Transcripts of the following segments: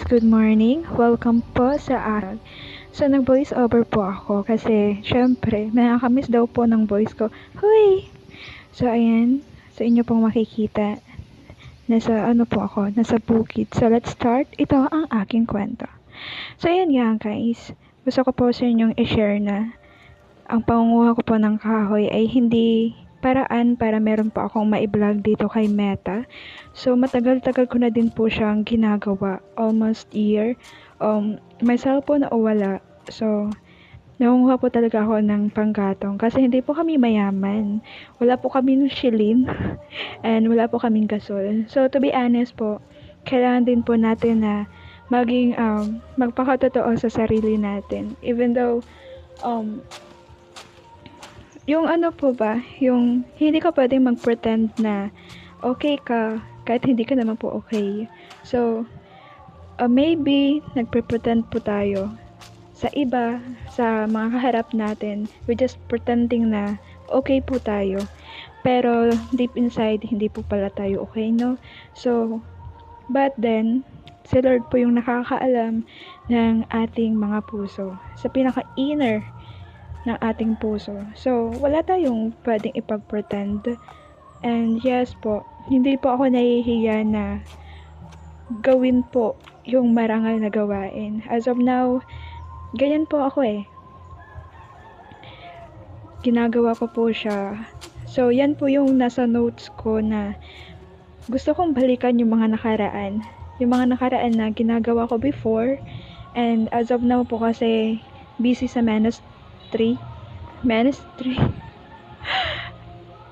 good morning. Welcome po sa akin. So, nag-voice over po ako kasi, syempre, nakakamiss daw po ng voice ko. Huy! So, ayan, sa inyo pong makikita, nasa bukid. So, let's start. Ito ang aking kwento. So, ayan nga guys, gusto ko po sa inyong i-share na ang pangunguha ko po ng kahoy ay hindi paraan para meron po akong ma-vlog dito kay Meta. So, matagal-tagal ko na din po siyang ginagawa. Almost year. May cellphone na wala. So, nangunguha po talaga ako ng panggatong. Kasi hindi po kami mayaman. Wala po kami ng shilin. And wala po kaming gasol. So, to be honest po, kailangan din po natin na maging magpakatotoo sa sarili natin. Even though, yung ano po ba, yung hindi ka pwedeng mag-pretend na okay ka kahit hindi ka naman po okay. So, maybe nagpre-pretend po tayo sa iba, sa mga kaharap natin. We're just pretending na okay po tayo. Pero deep inside, hindi po pala tayo okay, no? So, but then, si Lord po yung nakakaalam ng ating mga puso. Sa pinaka-inner ng ating puso. So, wala tayong pwedeng ipag-pretend. And yes po, hindi po ako nahihiya na gawin po yung marangal na gawain. As of now, ganyan po ako eh. Ginagawa ko po siya. So, yan po yung nasa notes ko na gusto kong balikan yung mga nakaraan. Yung mga nakaraan na ginagawa ko before. And as of now po kasi busy sa ministry.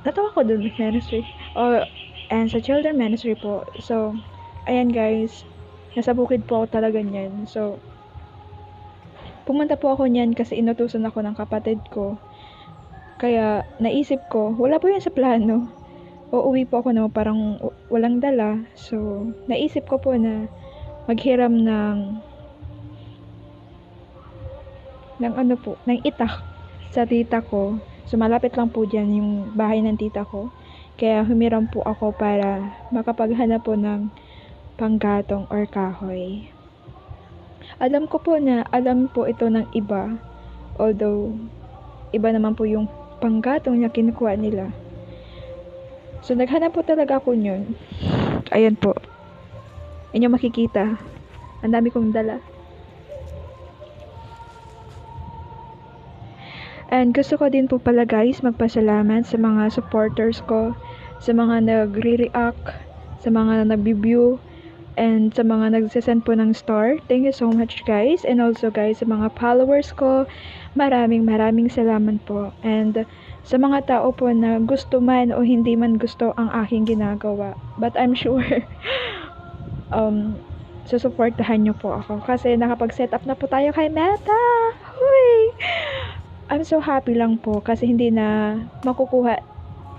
Natawa ko dun, ministry. And sa children ministry po. So, ayan guys, nasa bukid po ako talaga niyan. So, pumunta po ako niyan kasi inutusan ako ng kapatid ko. Kaya, naisip ko, wala po yan sa plano. Uuwi po ako na parang walang dala. So, naisip ko po na maghiram ng itak sa tita ko. So, malapit lang po dyan yung bahay ng tita ko. Kaya, humiram po ako para makapaghanap po ng panggatong or kahoy. Alam ko po na alam po ito ng iba. Although, iba naman po yung panggatong na kinukuha nila. So, naghanap po talaga ako yun. Ayan po. Inyo makikita. Ang dami kong dala. And gusto ko din po pala guys magpasalamat sa mga supporters ko, sa mga nagre-react, sa mga nag-view, and sa mga nagsasend po ng star. Thank you so much guys. And also guys sa mga followers ko, maraming salamat po. And sa mga tao po na gusto man o hindi man gusto ang aking ginagawa. But I'm sure susuportahan nyo po ako. Kasi nakapag-set up na po tayo kay Meta. Huy! I'm so happy lang po kasi hindi na makukuha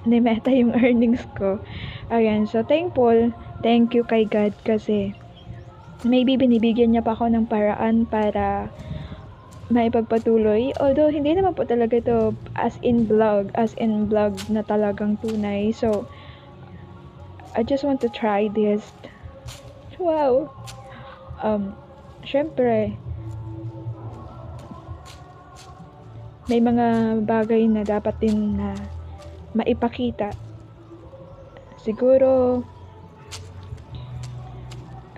ni Meta yung earnings ko. Ayan, so thankful. Thank you kay God kasi maybe binibigyan niya pa ako ng paraan para maipagpatuloy. Although, hindi naman po talaga ito as in vlog na talagang tunay. So, I just want to try this. Wow! Syempre, may mga bagay na dapat din na maipakita. Siguro,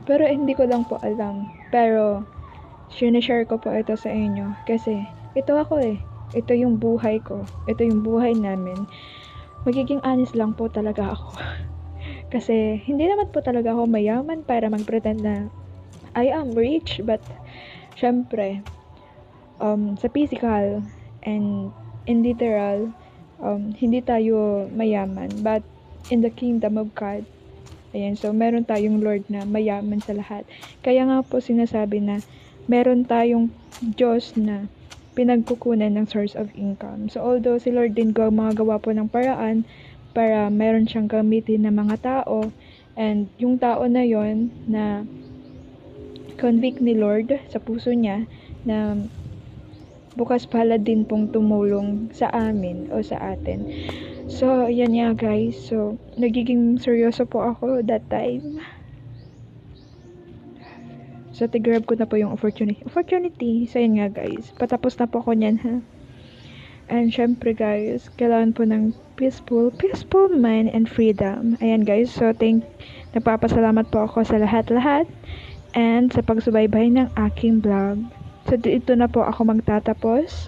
pero hindi ko lang po alam. Pero, sinishare ko po ito sa inyo. Kasi, ito ako eh. Ito yung buhay ko. Ito yung buhay namin. Magiging honest lang po talaga ako. Kasi, hindi naman po talaga ako mayaman para mag-pretend na I am rich. But, syempre, sa physical and in literal, hindi tayo mayaman. But, in the kingdom of God, ayan, so meron tayong Lord na mayaman sa lahat. Kaya nga po sinasabi na meron tayong Diyos na pinagkukunan ng source of income. So although si Lord din gumagawa po ng paraan para meron siyang gamitin ng mga tao, and yung tao na yon na convict ni Lord sa puso niya na bukas palad din pong tumulong sa amin o sa atin. So, yan nga guys. So, nagiging seryoso po ako that time. So, tigrab ko na po yung opportunity. So, yun nga guys. Patapos na po ako niyan ha. And syempre guys, kailangan po ng peaceful mind and freedom. Ayan guys, so nagpapasalamat po ako sa lahat-lahat and sa pagsubaybay ng aking vlog. So dito na po ako magtatapos.